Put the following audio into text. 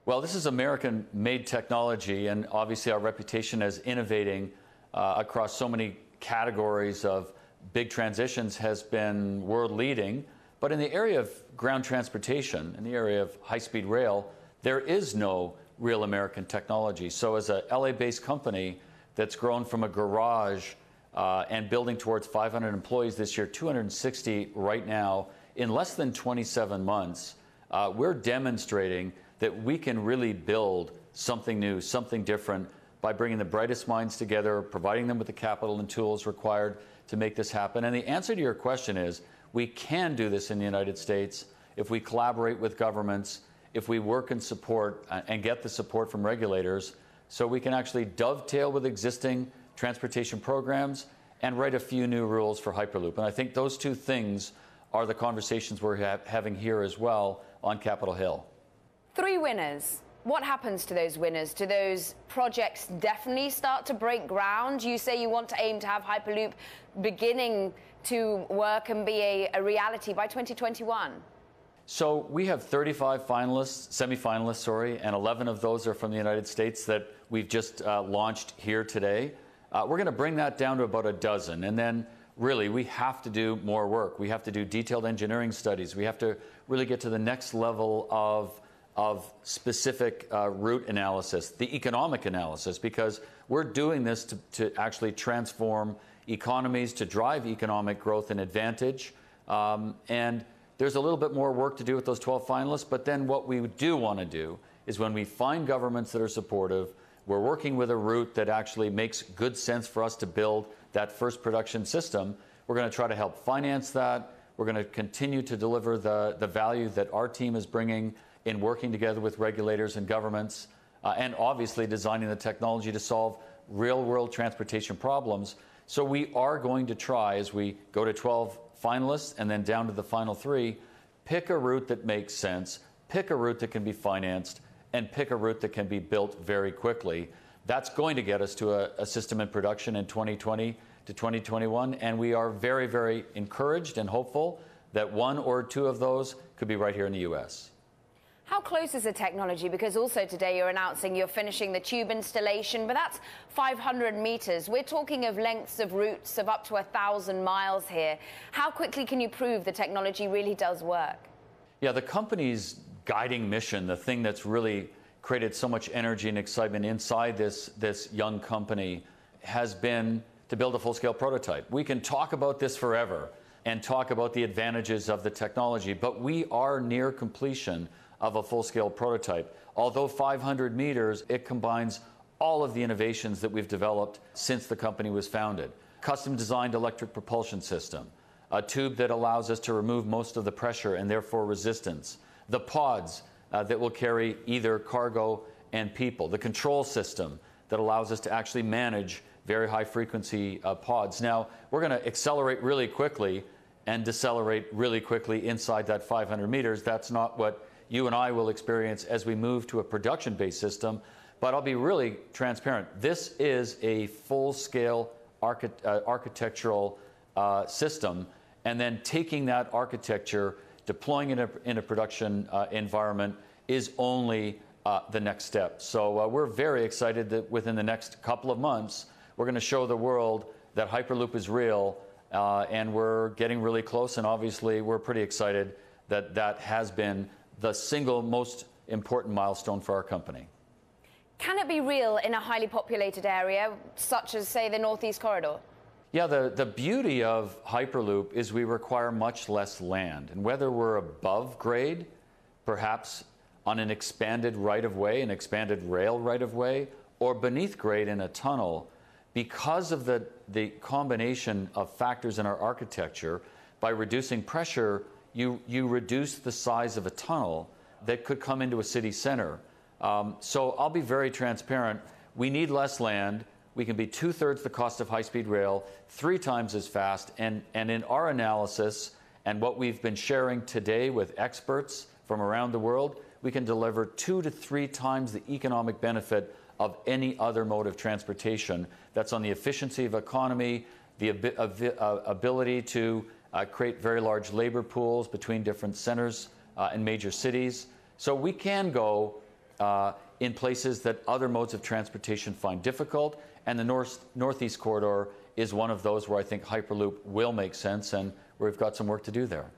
Well, this is American-made technology, and obviously our reputation as innovating across so many categories of big transitions has been world-leading. But in the area of ground transportation, in the area of high-speed rail, there is no real American technology. So as a LA-based company that's grown from a garage and building towards 500 employees this year, 260 right now, in less than 27 months, we're demonstrating that we can really build something new, something different by bringing the brightest minds together, providing them with the capital and tools required to make this happen. And the answer to your question is, we can do this in the United States if we collaborate with governments, if we work and support and get the support from regulators, so we can actually dovetail with existing transportation programs and write a few new rules for Hyperloop. And I think those two things are the conversations we're having here as well on Capitol Hill. 3 winners. What happens to those winners? Do those projects definitely start to break ground? You say you want to aim to have Hyperloop beginning to work and be a reality by 2021. So we have 35 finalists, semi-finalists, and 11 of those are from the United States that we've just launched here today. We're going to bring that down to about a dozen, and then really we have to do more work. We have to do detailed engineering studies. We have to really get to the next level of specific route analysis, the economic analysis, because we're doing this to actually transform economies, to drive economic growth and advantage. And there's a little bit more work to do with those 12 finalists, but then what we do want to do is when we find governments that are supportive, we're working with a route that actually makes good sense for us to build that first production system. We're going to try to help finance that. We're going to continue to deliver the value that our team is bringing in working together with regulators and governments, and obviously designing the technology to solve real-world transportation problems. So we are going to try, as we go to 12 finalists and then down to the final 3, pick a route that makes sense, pick a route that can be financed, and pick a route that can be built very quickly. That's going to get us to a system in production in 2020 to 2021, and we are very, very encouraged and hopeful that 1 or 2 of those could be right here in the U.S. How close is the technology? Because also today you're announcing you're finishing the tube installation, but that's 500 meters. We're talking of lengths of routes of up to 1,000 miles here. How quickly can you prove the technology really does work? Yeah, the company's guiding mission, the thing that's really created so much energy and excitement inside this young company, has been to build a full-scale prototype. We can talk about this forever and talk about the advantages of the technology, but we are near completion of a full-scale prototype. Although 500 meters, it combines all of the innovations that we've developed since the company was founded. Custom-designed electric propulsion system, a tube that allows us to remove most of the pressure and therefore resistance, the pods that will carry either cargo and people, the control system that allows us to actually manage very high-frequency pods. Now, we're going to accelerate really quickly and decelerate really quickly inside that 500 meters. That's not what you and I will experience as we move to a production-based system. But I'll be really transparent. This is a full-scale architectural system, and then taking that architecture, deploying it in a production environment is only the next step. So we're very excited that within the next couple of months, we're going to show the world that Hyperloop is real, and we're getting really close. And obviously, we're pretty excited that that has been the single most important milestone for our company. Can it be real in a highly populated area, such as, say, the Northeast Corridor? Yeah, the beauty of Hyperloop is we require much less land. And whether we're above grade, perhaps on an expanded right-of-way, an expanded rail right-of-way, or beneath grade in a tunnel, because of the combination of factors in our architecture, by reducing pressure, you reduce the size of a tunnel that could come into a city center. So I'll be very transparent. We need less land. We can be 2/3 the cost of high-speed rail, 3 times as fast. And in our analysis and what we've been sharing today with experts from around the world, we can deliver 2 to 3 times the economic benefit of any other mode of transportation. That's on the efficiency of economy, the ability to create very large labor pools between different centers and major cities. So we can go in places that other modes of transportation find difficult. And the Northeast Corridor is one of those where I think Hyperloop will make sense, and we've got some work to do there.